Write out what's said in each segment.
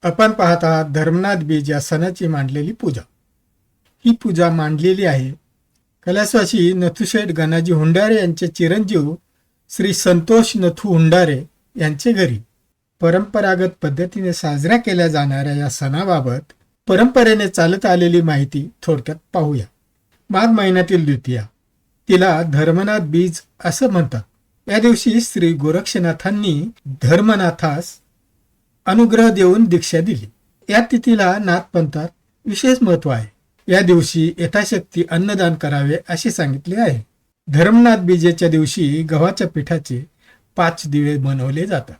आपण पाहत आहात धर्मनाथ बीज या सणाची मांडलेली पूजा. ही पूजा मांडलेली आहे कैलासवासी नथुशेठ गणाजी हुंडारे यांचे चिरंजीव श्री संतोष नथू हुंडारे यांचे घरी. परंपरागत पद्धतीने साजरा केल्या जाणाऱ्या या सणाबाबत परंपरेने चालत आलेली माहिती थोडक्यात पाहूया. माघ महिन्यातील द्वितीया, तिला धर्मनाथ बीज असं म्हणतात. या दिवशी श्री गोरक्षनाथांनी धर्मनाथास अनुग्रह देऊन दीक्षा दिली. या तिथीला नाथपंथात विशेष महत्व आहे. या दिवशी यथाशक्ती अन्नदान करावे असे सांगितले आहे. धर्मनाथ बीजेच्या दिवशी गव्हाच्या पिठाचे 5 दिवे बनवले जातात.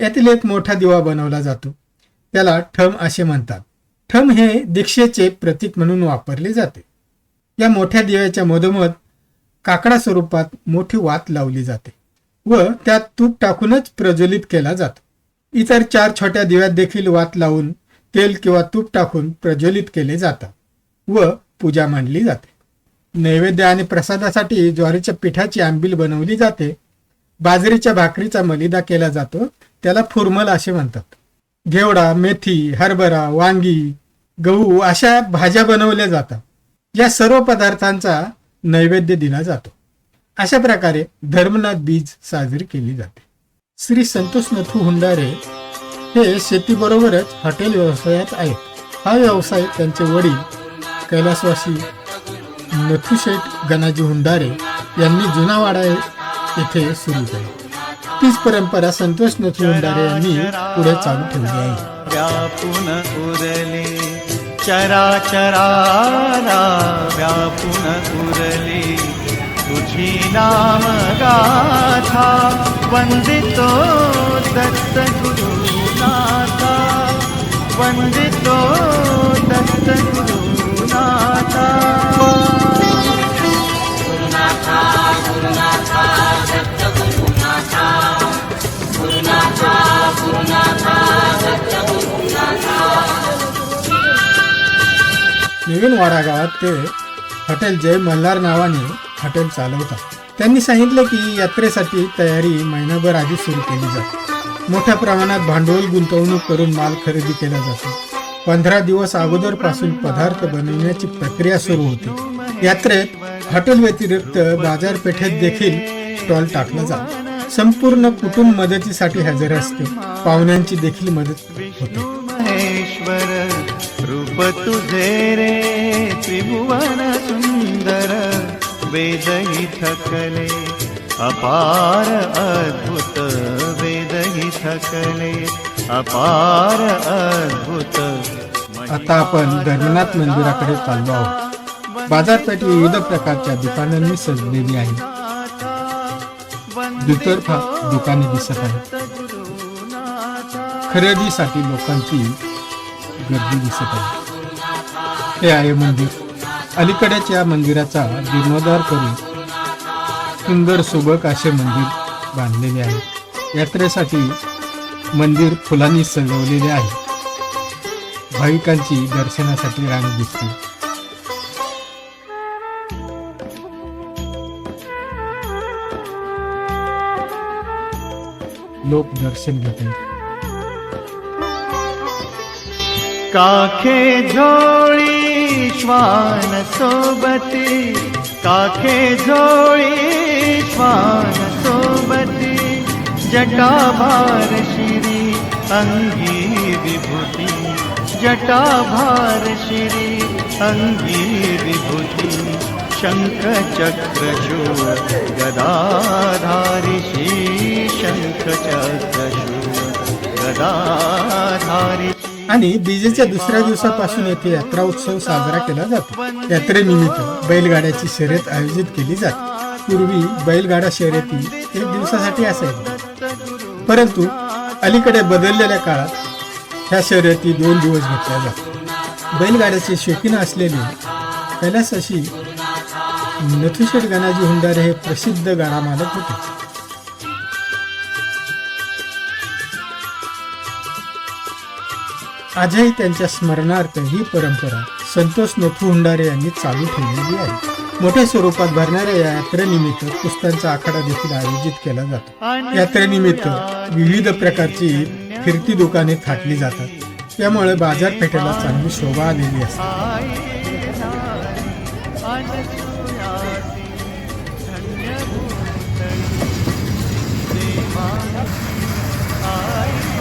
यातील एक मोठा दिवा बनवला जातो. त्याला ठम असे म्हणतात. ठम हे दीक्षेचे प्रतीक म्हणून वापरले जाते. या मोठ्या दिव्याच्या मधोमध काकडा स्वरूपात मोठी वात लावली जाते व त्यात तूप टाकूनच प्रज्वलित केला जातो. इतर 4 छोट्या दिव्यात देखील वात लावून तेल किंवा तूप टाकून प्रज्वलित केले जातात व पूजा मांडली जाते. नैवेद्य आणि प्रसादासाठी ज्वारीच्या पिठाची आंबील बनवली जाते. बाजरीच्या भाकरीचा मलिदा केला जातो. त्याला फुरमल असे म्हणतात. घेवडा, मेथी, हरभरा, वांगी, गहू अशा भाज्या बनवल्या जातात. या सर्व पदार्थांचा नैवेद्य दिला जातो. अशा प्रकारे धर्मनाथ बीज साजरी केली जाते. श्री संतोष नथू हुंडारे हे शेतीबरोबरच हॉटेल व्यवसायात आहेत. हा व्यवसाय त्यांचे वडील कैलासवासी नथुशेठ गणाजी हुंडारे यांनी जुनावाडा येथे सुरू केली. तीच परंपरा संतोष नथू हुंडारे यांनी पुढे चालू ठेवली आहे. व्यापून उरले चराचराला, व्यापून उरले तुझी नाम गाथा. वंदितो दत्त गुरुनाथा, वंदितो दत्त गुरुनाथा. गुरुनाथा गुरुनाथा दत्त गुरुनाथा, गुरुनाथा गुरुनाथा दत्त गुरुनाथा. नवीन वाडा गावात ते हॉटेल जय मल्हार नावाने हॉटेल चालवतात. त्यांनी सांगितले की यात्रेसाठी तयारी महिनाभर आधी सुरू केली जाते. मोठ्या प्रमाणात भांडवल गुंतवणूक करून माल खरेदी केला जातो. 15 दिवस अगोदर पासून पदार्थ बनवण्याची प्रक्रिया सुरू होते. यात्रेत हॉटेल व्यतिरिक्त बाजारपेठेत देखील स्टॉल टाकला जातो. संपूर्ण कुटुंब मदतीसाठी हजर असते. पाहुण्यांची देखील मदत होते. महेश्वर रूप तुझे रे त्रिभुवन सुंदर, वेदही थकले अपार अद्भुत, वेदही थकले अपार अद्भुत. आता आपण धर्मनाथ मंदिराकडे चाललो आहोत. बाजारपेठ विविध प्रकारच्या दुकानांनी सजलेली आहे. दुतर्फा दुकाने दिसत आहेत. खरेदीसाठी लोकांची गर्दी दिसत आहे. हे आहे मंदिर. अलीकडेच या मंदिराचा जीर्णोद्धार करून सुंदर सुबक असे मंदिर बांधलेले आहे. यात्रेसाठी मंदिर फुलांनी सजवलेले आहे. भाविकांची दर्शनासाठी रांग दिसते. लोक दर्शन घेतात. काखे झोळी श्वान सोबती, काखे झोळी श्वान सोबती. जटाभार शिरी अंगी विभूती, जटाभार शिरी अंगी विभूती. शंख चक्र शूळ गदाधारी श्री, शंख चक्र शूळ गदाधारी. आणि बीजेच्या दुसऱ्या दिवसापासून येथे यात्रा उत्सव साजरा केला जातो. यात्रेनिमित्त बैलगाड्याची शर्यत आयोजित केली जाते. पूर्वी बैलगाडा शर्यती 1 दिवसासाठी असायच्या, परंतु अलीकडे बदललेल्या काळात ह्या शर्यती 2 दिवस घेतल्या जातात. बैलगाड्याचे शौकीन असलेले कैलासवासी नथुशेठ गणाजी हुंडारे हे प्रसिद्ध गाडा मालक होते. आजही त्यांच्या स्मरणार्थ ही परंपरा संतोष नथू हुंडारे यांनी चालू ठेवलेली आहे. मोठ्या स्वरूपात भरणाऱ्या या यात्रेनिमित्त कुस्त्यांचा आखाडा देखील आयोजित केला जातो. यात्रेनिमित्त विविध प्रकारची फिरती दुकाने थाटली जातात. त्यामुळे बाजारपेठेला चांगली शोभा आलेली असते. आई नारी अनसुयासी धन्य भूतली देवाची आई